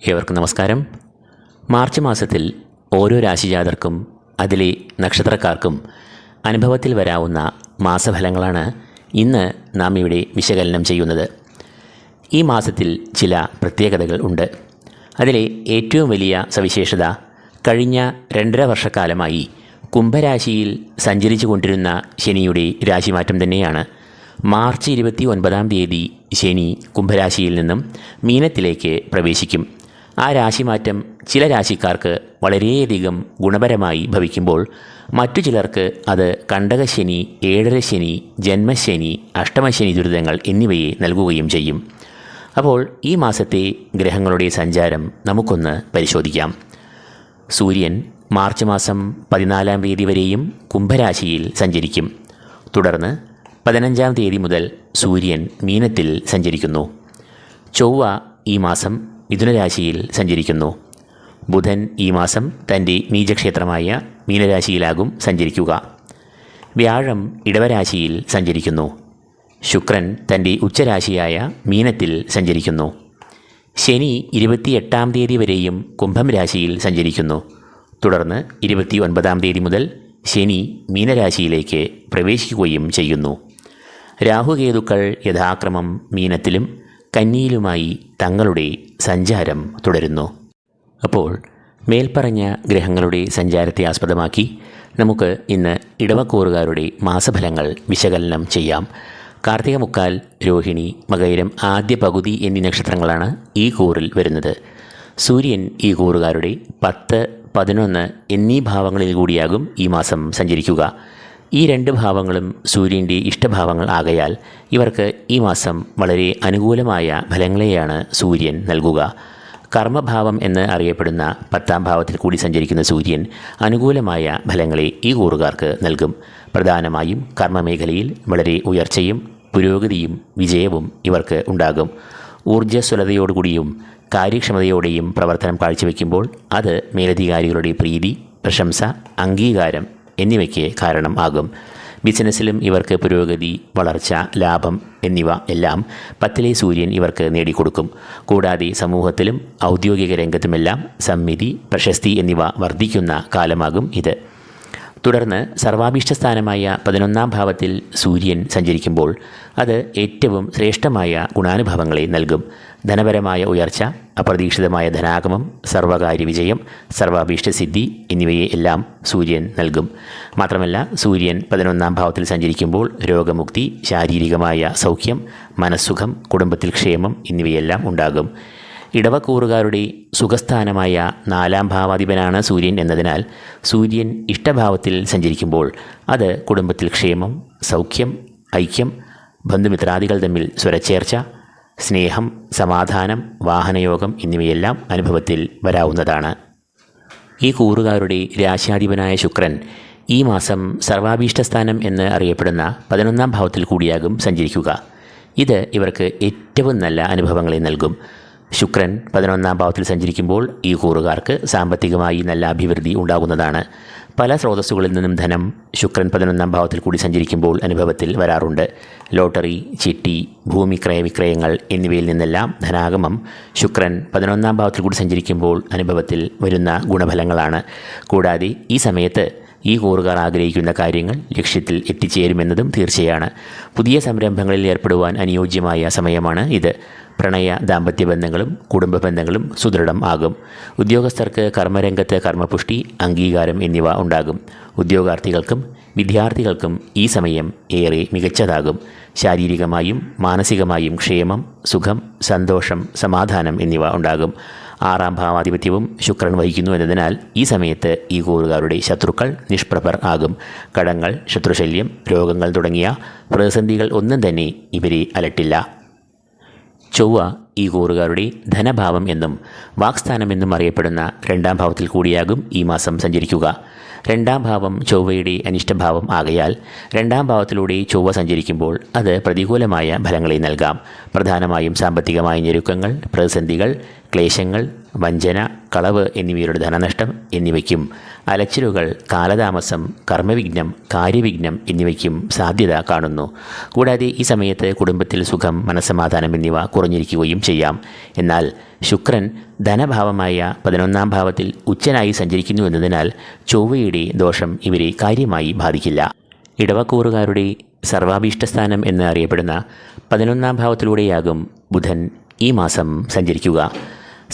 ഏവർക്കും നമസ്കാരം. മാർച്ച് മാസത്തിൽ ഓരോ രാശിജാതർക്കും അതിലെ നക്ഷത്രക്കാർക്കും അനുഭവത്തിൽ വരാവുന്ന മാസഫലങ്ങളാണ് ഇന്ന് നാം ഇവിടെ വിശകലനം ചെയ്യുന്നത്. ഈ മാസത്തിൽ ചില പ്രത്യേകതകൾ ഉണ്ട്. അതിലെ ഏറ്റവും വലിയ സവിശേഷത കഴിഞ്ഞ 2.5 വർഷക്കാലമായി കുംഭരാശിയിൽ സഞ്ചരിച്ചു കൊണ്ടിരുന്ന ശനിയുടെ രാശിമാറ്റം തന്നെയാണ്. മാർച്ച് 29-ാം തീയതി ശനി കുംഭരാശിയിൽ നിന്നും മീനത്തിലേക്ക് പ്രവേശിക്കും. ആ രാശിമാറ്റം ചില രാശിക്കാർക്ക് വളരെയധികം ഗുണപരമായി ഭവിക്കുമ്പോൾ മറ്റു ചിലർക്ക് അത് കണ്ടകശനി, ഏഴരശനി, ജന്മശനി, അഷ്ടമശനി ദുരിതങ്ങൾ എന്നിവയെ നൽകുകയും ചെയ്യും. അപ്പോൾ ഈ മാസത്തെ ഗ്രഹങ്ങളുടെ സഞ്ചാരം നമുക്കൊന്ന് പരിശോധിക്കാം. സൂര്യൻ മാർച്ച് മാസം 14-ാം തീയതി വരെയും കുംഭരാശിയിൽ സഞ്ചരിക്കും. തുടർന്ന് 15-ാം തീയതി മുതൽ സൂര്യൻ മീനത്തിൽ സഞ്ചരിക്കുന്നു. ചൊവ്വ ഈ മാസം മിഥുനരാശിയിൽ സഞ്ചരിക്കുന്നു. ബുധൻ ഈ മാസം തൻ്റെ നീചക്ഷേത്രമായ മീനരാശിയിലാകും സഞ്ചരിക്കുക. വ്യാഴം ഇടവരാശിയിൽ സഞ്ചരിക്കുന്നു. ശുക്രൻ തൻ്റെ ഉച്ചരാശിയായ മീനത്തിൽ സഞ്ചരിക്കുന്നു. ശനി 28-ാം തീയതി വരെയും കുംഭം രാശിയിൽ സഞ്ചരിക്കുന്നു. തുടർന്ന് 29-ാം തീയതി മുതൽ ശനി മീനരാശിയിലേക്ക് പ്രവേശിക്കുകയും ചെയ്യുന്നു. രാഹുകേതുക്കൾ യഥാക്രമം മീനത്തിലും കന്നിയിലുമായി തങ്ങളുടെ സഞ്ചാരം തുടരുന്നു. അപ്പോൾ മേൽപ്പറഞ്ഞ ഗ്രഹങ്ങളുടെ സഞ്ചാരത്തെ ആസ്പദമാക്കി നമുക്ക് ഇന്ന് ഇടവക്കൂറുകാരുടെ മാസഫലങ്ങൾ വിശകലനം ചെയ്യാം. കാർത്തിക മുക്കാൽ, രോഹിണി, മകയിരം ആദ്യ പകുതി എന്നീ നക്ഷത്രങ്ങളാണ് ഈ കൂറിൽ വരുന്നത്. സൂര്യൻ ഈ കൂറുകാരുടെ 10, 11 എന്നീ ഭാവങ്ങളിൽ കൂടിയാകും ഈ മാസം സഞ്ചരിക്കുക. ഈ 2 ഭാവങ്ങളും സൂര്യൻ്റെ ഇഷ്ടഭാവങ്ങൾ ആകയാൽ ഇവർക്ക് ഈ മാസം വളരെ അനുകൂലമായ ഫലങ്ങളെയാണ് സൂര്യൻ നൽകുക. കർമ്മഭാവം എന്ന് അറിയപ്പെടുന്ന 10-ാം ഭാവത്തിൽ കൂടി സഞ്ചരിക്കുന്ന സൂര്യൻ അനുകൂലമായ ഫലങ്ങളെ ഈ കൂറുകാർക്ക് നൽകും. പ്രധാനമായും കർമ്മമേഖലയിൽ വളരെ ഉയർച്ചയും പുരോഗതിയും വിജയവും ഇവർക്ക് ഉണ്ടാകും. ഊർജ്ജസ്വലതയോടുകൂടിയും കാര്യക്ഷമതയോടെയും പ്രവർത്തനം കാഴ്ചവെക്കുമ്പോൾ അത് മേലധികാരികളുടെ പ്രീതി, പ്രശംസ, അംഗീകാരം എന്നിവയ്ക്ക് കാരണം ആകും. ബിസിനസ്സിലും ഇവർക്ക് പുരോഗതി, വളർച്ച, ലാഭം എന്നിവ എല്ലാം 10-ലെ സൂര്യൻ ഇവർക്ക് നേടിക്കൊടുക്കും. കൂടാതെ സമൂഹത്തിലും ഔദ്യോഗിക രംഗത്തുമെല്ലാം സമ്മിതി, പ്രശസ്തി എന്നിവ വർദ്ധിക്കുന്ന കാലമാകും ഇത്. തുടർന്ന് സർവാഭീഷ്ടസ്ഥാനമായ 11-ാം ഭാവത്തിൽ സൂര്യൻ സഞ്ചരിക്കുമ്പോൾ അത് ഏറ്റവും ശ്രേഷ്ഠമായ ഗുണാനുഭവങ്ങളെ നൽകും. ധനപരമായ ഉയർച്ച, അപ്രതീക്ഷിതമായ ധനാഗമം, സർവകാര്യ വിജയം, സർവാഭീഷ്ടസിദ്ധി എന്നിവയെ എല്ലാം സൂര്യൻ നൽകും. മാത്രമല്ല സൂര്യൻ 11-ാം ഭാവത്തിൽ സഞ്ചരിക്കുമ്പോൾ രോഗമുക്തി, ശാരീരികമായ സൗഖ്യം, മനസ്സുഖം, കുടുംബത്തിൽ ക്ഷേമം എന്നിവയെല്ലാം ഉണ്ടാകും. ഇടവക്കൂറുകാരുടെ സുഖസ്ഥാനമായ 4-ാം ഭാവാധിപനാണ് സൂര്യൻ എന്നതിനാൽ സൂര്യൻ ഇഷ്ടഭാവത്തിൽ സഞ്ചരിക്കുമ്പോൾ അത് കുടുംബത്തിൽ ക്ഷേമം, സൗഖ്യം, ഐക്യം, ബന്ധുമിത്രാദികൾ തമ്മിൽ സ്വരച്ചേർച്ച, സ്നേഹം, സമാധാനം, വാഹനയോഗം എന്നിവയെല്ലാം അനുഭവത്തിൽ വരാവുന്നതാണ്. ഈ കൂറുകാരുടെ രാശ്യാധിപനായ ശുക്രൻ ഈ മാസം സർവാഭീഷ്ടസ്ഥാനം എന്ന് അറിയപ്പെടുന്ന 11-ാം ഭാവത്തിൽ കൂടിയാകും സഞ്ചരിക്കുക. ഇത് ഇവർക്ക് ഏറ്റവും നല്ല അനുഭവങ്ങളെ നൽകും. ശുക്രൻ 11-ാം ഭാവത്തിൽ സഞ്ചരിക്കുമ്പോൾ ഈ കൂറുകാർക്ക് സാമ്പത്തികമായി നല്ല അഭിവൃദ്ധി ഉണ്ടാകുന്നതാണ്. പല സ്രോതസ്സുകളിൽ നിന്നും ധനം ശുക്രൻ 11-ാം ഭാവത്തിൽ കൂടി സഞ്ചരിക്കുമ്പോൾ അനുഭവത്തിൽ വരാറുണ്ട്. ലോട്ടറി, ചിട്ടി, ഭൂമി ക്രയവിക്രയങ്ങൾ എന്നിവയിൽ നിന്നെല്ലാം ധനാഗമം ശുക്രൻ 11-ാം ഭാവത്തിൽ കൂടി സഞ്ചരിക്കുമ്പോൾ അനുഭവത്തിൽ വരുന്ന ഗുണഫലങ്ങളാണ്. കൂടാതെ ഈ സമയത്ത് ഈ കൂറുകാർ ആഗ്രഹിക്കുന്ന കാര്യങ്ങൾ ലക്ഷ്യത്തിൽ എത്തിച്ചേരുമെന്നതും തീർച്ചയാണ്. പുതിയ സംരംഭങ്ങളിൽ ഏർപ്പെടുവാൻ അനുയോജ്യമായ സമയമാണ് ഇത്. പ്രണയ ദാമ്പത്യ ബന്ധങ്ങളും കുടുംബ ബന്ധങ്ങളും സുദൃഢം ആകും. ഉദ്യോഗസ്ഥർക്ക് കർമ്മരംഗത്ത് കർമ്മപുഷ്ടി, അംഗീകാരം എന്നിവ ഉണ്ടാകും. ഉദ്യോഗാർത്ഥികൾക്കും വിദ്യാർത്ഥികൾക്കും ഈ സമയം ഏറെ മികച്ചതാകും. ശാരീരികമായും മാനസികമായും ക്ഷേമം, സുഖം, സന്തോഷം, സമാധാനം എന്നിവ ഉണ്ടാകും. 6-ാം ഭാവാധിപത്യവും ശുക്രൻ വഹിക്കുന്നു എന്നതിനാൽ ഈ സമയത്ത് ഈ കൂറുകാരുടെ ശത്രുക്കൾ നിഷ്പ്രഭർ ആകും. കടങ്ങൾ, ശത്രുശല്യം, രോഗങ്ങൾ തുടങ്ങിയ പ്രതിസന്ധികൾ ഒന്നും തന്നെ ഇവരെ അലട്ടില്ല. ചൊവ്വ ഈ കൂറുകാരുടെ ധനഭാവം എന്നും വാക്സ്ഥാനമെന്നും അറിയപ്പെടുന്ന 2-ാം ഭാവത്തിൽ കൂടിയാകും ഈ മാസം സഞ്ചരിക്കുക. 2-ാം ഭാവം ചൊവ്വയുടെ അനിഷ്ടഭാവം ആകയാൽ 2-ാം ഭാവത്തിലൂടെ ചൊവ്വ സഞ്ചരിക്കുമ്പോൾ അത് പ്രതികൂലമായ ഫലങ്ങളെ നൽകാം. പ്രധാനമായും സാമ്പത്തികമായ ഞെരുക്കങ്ങൾ, പ്രതിസന്ധികൾ, ക്ലേശങ്ങൾ, വഞ്ചന, കളവ് എന്നിവയുടെ ധനനഷ്ടം എന്നിവയ്ക്കും, അലച്ചിലുകൾ, കാലതാമസം, കർമ്മവിഘ്നം, കാര്യവിഘ്നം എന്നിവയ്ക്കും സാധ്യത കാണുന്നു. കൂടാതെ ഈ സമയത്ത് കുടുംബത്തിൽ സുഖം, മനസ്സമാധാനം എന്നിവ കുറഞ്ഞിരിക്കുകയും ചെയ്യാം. എന്നാൽ ശുക്രൻ ധനഭാവമായ 11-ാം ഭാവത്തിൽ ഉച്ചനായി സഞ്ചരിക്കുന്നു എന്നതിനാൽ ചൊവ്വയുടെ ദോഷം ഇവരെ കാര്യമായി ബാധിക്കില്ല. ഇടവക്കൂറുകാരുടെ സർവാഭീഷ്ടസ്ഥാനം എന്ന് അറിയപ്പെടുന്ന 11-ാം ഭാവത്തിലൂടെയാകും ബുധൻ ഈ മാസം സഞ്ചരിക്കുക.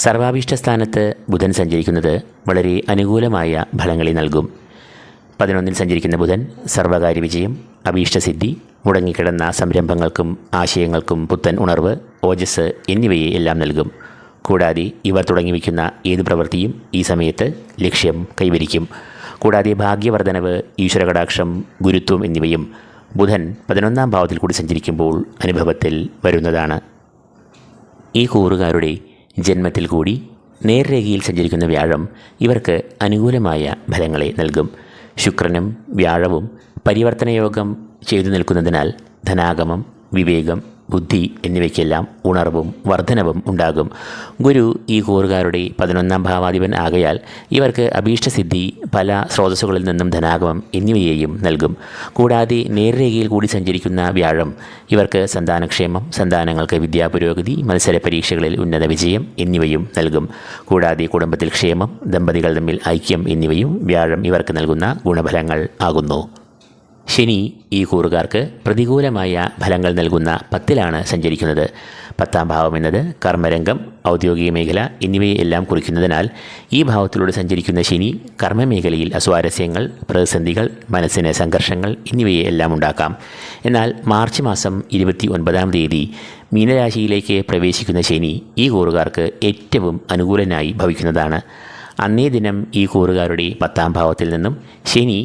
സർവാഭീഷ്ടസ്ഥാനത്ത് ബുധൻ സഞ്ചരിക്കുന്നത് വളരെ അനുകൂലമായ ഫലങ്ങളെ നൽകും. 11-ൽ സഞ്ചരിക്കുന്ന ബുധൻ സർവകാര്യ വിജയം, അഭീഷ്ടസിദ്ധി, മുടങ്ങിക്കിടന്ന സംരംഭങ്ങൾക്കും ആശയങ്ങൾക്കും പുത്തൻ ഉണർവ്, ഓജസ് എന്നിവയെ എല്ലാം നൽകും. കൂടാതെ ഇവർ തുടങ്ങിവെക്കുന്ന ഏതു പ്രവൃത്തിയും ഈ സമയത്ത് ലക്ഷ്യം കൈവരിക്കും. കൂടാതെ ഭാഗ്യവർദ്ധനവ്, ഈശ്വരകടാക്ഷം, ഗുരുത്വം എന്നിവയും ബുധൻ 11-ാം ഭാവത്തിൽ കൂടി സഞ്ചരിക്കുമ്പോൾ അനുഭവത്തിൽ വരുന്നതാണ്. ഈ കൂറുകാരുടെ ജന്മത്തിൽ കൂടി നേർരേഖയിൽ സഞ്ചരിക്കുന്ന വ്യാഴം ഇവർക്ക് അനുകൂലമായ ഫലങ്ങളെ നൽകും. ശുക്രനും വ്യാഴവും പരിവർത്തനയോഗം ചെയ്തു നിൽക്കുന്നതിനാൽ ധനാഗമം, വിവേകം, ബുദ്ധി എന്നിവയ്ക്കെല്ലാം ഉണർവും വർധനവും ഉണ്ടാകും. ഗുരു ഈ കൂറുകാരുടെ 11-ാം ഭാവാധിപൻ ആകയാൽ ഇവർക്ക് അഭീഷ്ടസിദ്ധി, പല സ്രോതസ്സുകളിൽ നിന്നും ധനാഗമം എന്നിവയെയും നൽകും. കൂടാതെ നേർരേഖയിൽ കൂടി സഞ്ചരിക്കുന്ന വ്യാഴം ഇവർക്ക് സന്താനക്ഷേമം, സന്താനങ്ങൾക്ക് വിദ്യാപുരോഗതി, മത്സര പരീക്ഷകളിൽ ഉന്നത വിജയം എന്നിവയും നൽകും. കൂടാതെ കുടുംബത്തിൽ ക്ഷേമം, ദമ്പതികൾ തമ്മിൽ ഐക്യം എന്നിവയും വ്യാഴം ഇവർക്ക് നൽകുന്ന ഗുണഫലങ്ങൾ ആകുന്നു. ശനി ഈ കൂറുകാർക്ക് പ്രതികൂലമായ ഫലങ്ങൾ നൽകുന്ന 10-ലാണ് സഞ്ചരിക്കുന്നത്. 10-ാം ഭാവം എന്നത് കർമ്മരംഗം, ഔദ്യോഗിക മേഖല എന്നിവയെല്ലാം കുറിക്കുന്നതിനാൽ ഈ ഭാവത്തിലൂടെ സഞ്ചരിക്കുന്ന ശനി കർമ്മമേഖലയിൽ അസ്വാരസ്യങ്ങൾ, പ്രതിസന്ധികൾ, മനസ്സിന് സംഘർഷങ്ങൾ എന്നിവയെല്ലാം ഉണ്ടാക്കാം. എന്നാൽ മാർച്ച് മാസം 29-ാം തീയതി മീനരാശിയിലേക്ക് പ്രവേശിക്കുന്ന ശനി ഈ കൂറുകാർക്ക് ഏറ്റവും അനുകൂലനായി ഭവിക്കുന്നതാണ്. അന്നേ ദിനം ഈ കൂറുകാരുടെ 10-ാം ഭാവത്തിൽ നിന്നും ശനി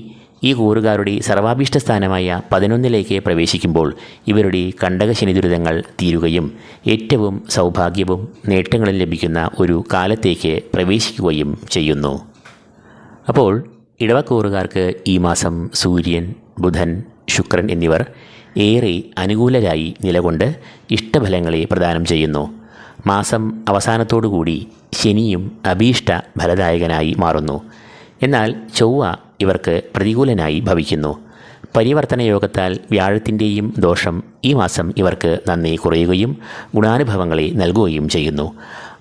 ഈ കൂറുകാരുടെ സർവാഭീഷ്ടസ്ഥാനമായ 11-ലേക്ക് പ്രവേശിക്കുമ്പോൾ ഇവരുടെ കണ്ടകശനി ദുരിതങ്ങൾ തീരുകയും ഏറ്റവും സൗഭാഗ്യവും നേട്ടങ്ങളും ലഭിക്കുന്ന ഒരു കാലത്തേക്ക് പ്രവേശിക്കുകയും ചെയ്യുന്നു. അപ്പോൾ ഇടവക്കൂറുകാർക്ക് ഈ മാസം സൂര്യൻ, ബുധൻ, ശുക്രൻ എന്നിവർ ഏറെ അനുകൂലരായി നിലകൊണ്ട് ഇഷ്ടഫലങ്ങളെ പ്രദാനം ചെയ്യുന്നു. മാസം അവസാനത്തോടുകൂടി ശനിയും അഭീഷ്ട ഫലദായകനായി മാറുന്നു. എന്നാൽ ചൊവ്വ ഇവർക്ക് പ്രതികൂലനായി ഭവിക്കുന്നു. പരിവർത്തന യോഗത്താൽ വ്യാഴത്തിൻ്റെയും ദോഷം ഈ മാസം ഇവർക്ക് നന്നേ കുറയുകയും ഗുണാനുഭവങ്ങളെ നൽകുകയും ചെയ്യുന്നു.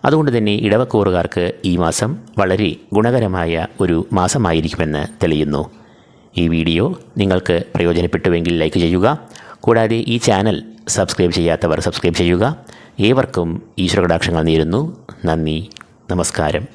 അതുകൊണ്ട് തന്നെ ഇടവക്കൂറുകാർക്ക് ഈ മാസം വളരെ ഗുണകരമായ ഒരു മാസമായിരിക്കുമെന്ന് തെളിയുന്നു. ഈ വീഡിയോ നിങ്ങൾക്ക് പ്രയോജനപ്പെട്ടുവെങ്കിൽ ലൈക്ക് ചെയ്യുക. കൂടാതെ ഈ ചാനൽ സബ്സ്ക്രൈബ് ചെയ്യാത്തവർ സബ്സ്ക്രൈബ് ചെയ്യുക. ഏവർക്കും ഈശ്വരകടാക്ഷങ്ങൾ നേരുന്നു. നന്ദി, നമസ്കാരം.